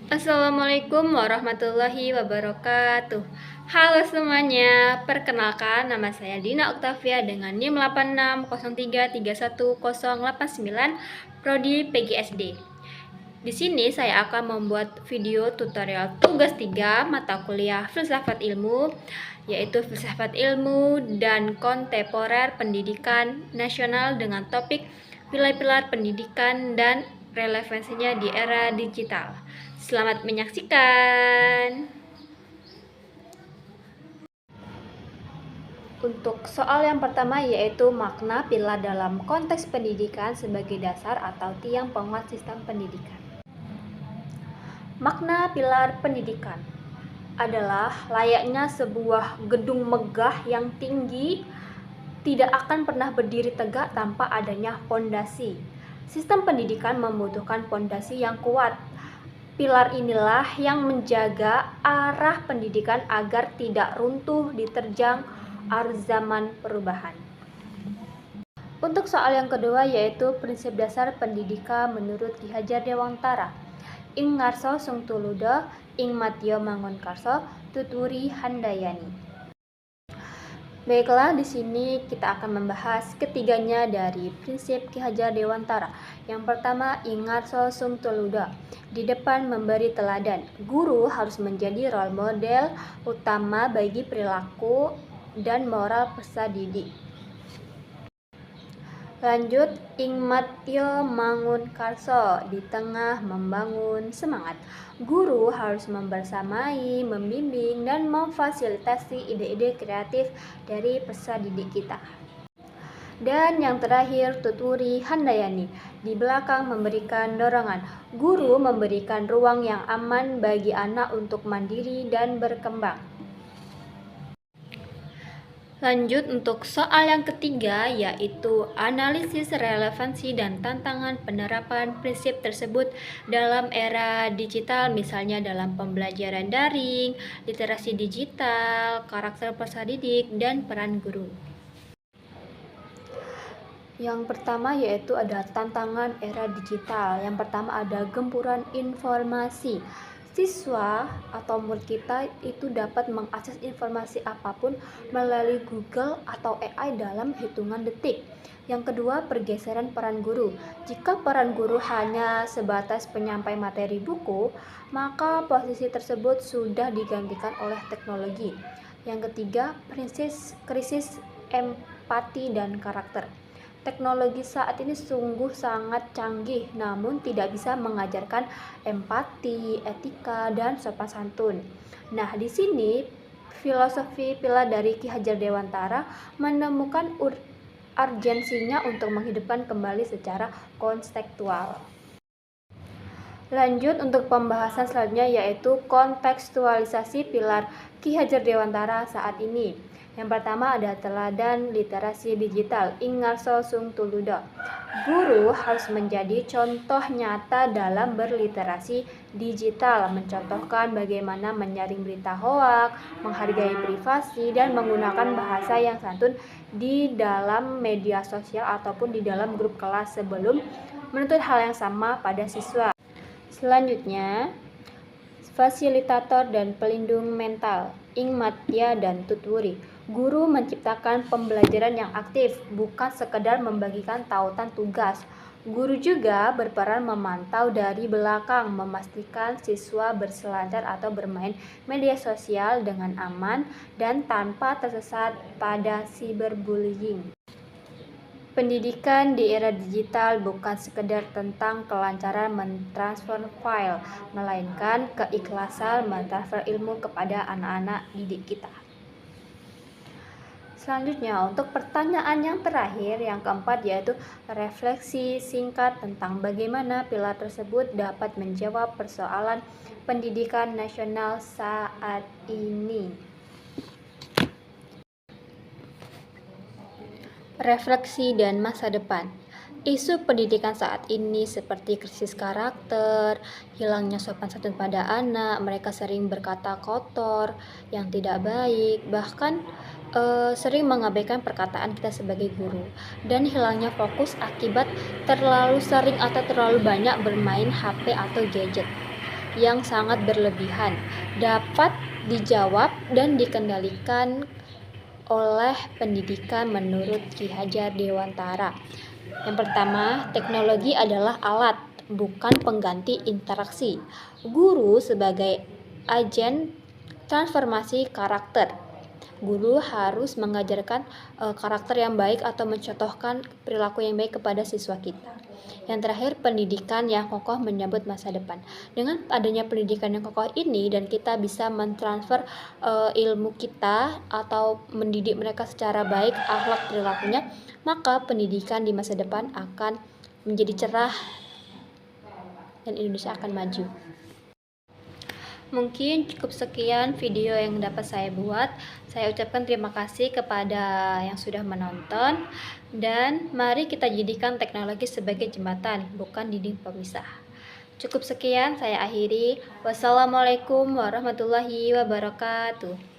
Assalamualaikum warahmatullahi wabarakatuh. Halo semuanya, perkenalkan nama saya Dina Oktavia dengan NIM 8603311089 Prodi PGSD. Di sini saya akan membuat video tutorial tugas 3 mata kuliah Filsafat Ilmu, yaitu Filsafat Ilmu dan Kontemporer Pendidikan Nasional dengan topik pilar-pilar pendidikan dan relevansinya di era digital. Selamat menyaksikan. Untuk soal yang pertama yaitu makna pilar dalam konteks pendidikan sebagai dasar atau tiang penguat sistem pendidikan. Makna pilar pendidikan adalah layaknya sebuah gedung megah yang tinggi tidak akan pernah berdiri tegak tanpa adanya pondasi. Sistem pendidikan membutuhkan pondasi yang kuat. Pilar inilah yang menjaga arah pendidikan agar tidak runtuh diterjang arus zaman perubahan. Untuk soal yang kedua yaitu prinsip dasar pendidikan menurut Ki Hajar Dewantara. Ing ngarso sung tuluda, ing matya mangun karso, tuturi handayani. Baiklah, di sini kita akan membahas ketiganya dari prinsip Ki Hajar Dewantara. Yang pertama, ingarso sung tuluda. Di depan memberi teladan. Guru harus menjadi role model utama bagi perilaku dan moral peserta didik. Lanjut, ing matya mangun karso, di tengah membangun semangat. Guru harus membersamai, membimbing, dan memfasilitasi ide-ide kreatif dari peserta didik kita. Dan yang terakhir, tuturi handayani, di belakang memberikan dorongan. Guru memberikan ruang yang aman bagi anak untuk mandiri dan berkembang. Lanjut untuk soal yang ketiga yaitu analisis relevansi dan tantangan penerapan prinsip tersebut dalam era digital, misalnya dalam pembelajaran daring, literasi digital, karakter peserta didik, dan peran guru. Yang pertama yaitu ada tantangan era digital. Yang pertama ada gempuran informasi. Siswa atau murid kita itu dapat mengakses informasi apapun melalui Google atau AI dalam hitungan detik. Yang kedua, pergeseran peran guru. Jika peran guru hanya sebatas penyampai materi buku, maka posisi tersebut sudah digantikan oleh teknologi. Yang ketiga, krisis empati dan karakter. Teknologi saat ini sungguh sangat canggih, namun tidak bisa mengajarkan empati, etika, dan sopan santun. Nah, di sini filosofi pilar dari Ki Hajar Dewantara menemukan urgensinya untuk menghidupkan kembali secara konstekstual. Lanjut untuk pembahasan selanjutnya yaitu kontekstualisasi pilar Ki Hajar Dewantara saat ini. Yang pertama ada teladan literasi digital, ing ngarso sung tuluda. Guru harus menjadi contoh nyata dalam berliterasi digital, mencontohkan bagaimana menyaring berita hoak, menghargai privasi, dan menggunakan bahasa yang santun di dalam media sosial ataupun di dalam grup kelas sebelum menuntut hal yang sama pada siswa. Selanjutnya, fasilitator dan pelindung mental, ing matya dan tuturi. Guru menciptakan pembelajaran yang aktif, bukan sekedar membagikan tautan tugas. Guru juga berperan memantau dari belakang, memastikan siswa berselancar atau bermain media sosial dengan aman dan tanpa tersesat pada cyberbullying. Pendidikan di era digital bukan sekedar tentang kelancaran mentransfer file, melainkan keikhlasan mentransfer ilmu kepada anak-anak didik kita. Selanjutnya, untuk pertanyaan yang terakhir, yang keempat, yaitu refleksi singkat tentang bagaimana pilar tersebut dapat menjawab persoalan pendidikan nasional saat ini. Refleksi dan masa depan. Isu pendidikan saat ini seperti krisis karakter, hilangnya sopan santun pada anak, mereka sering berkata kotor, yang tidak baik, bahkan sering mengabaikan perkataan kita sebagai guru, dan hilangnya fokus akibat terlalu sering atau terlalu banyak bermain HP atau gadget. yang sangat berlebihan dapat dijawab dan dikendalikan oleh pendidikan menurut Ki Hajar Dewantara. Yang pertama, teknologi adalah alat, bukan pengganti interaksi. Guru sebagai agen transformasi karakter. Guru harus mengajarkan karakter yang baik atau mencontohkan perilaku yang baik kepada siswa kita. Yang terakhir, pendidikan yang kokoh menyambut masa depan. Dengan adanya pendidikan yang kokoh ini dan kita bisa mentransfer ilmu kita atau mendidik mereka secara baik, akhlak perilakunya, maka pendidikan di masa depan akan menjadi cerah dan Indonesia akan maju. Mungkin cukup sekian video yang dapat saya buat. Saya ucapkan terima kasih kepada yang sudah menonton, dan mari kita jadikan teknologi sebagai jembatan, bukan dinding pemisah. Cukup sekian, saya akhiri. Wassalamualaikum warahmatullahi wabarakatuh.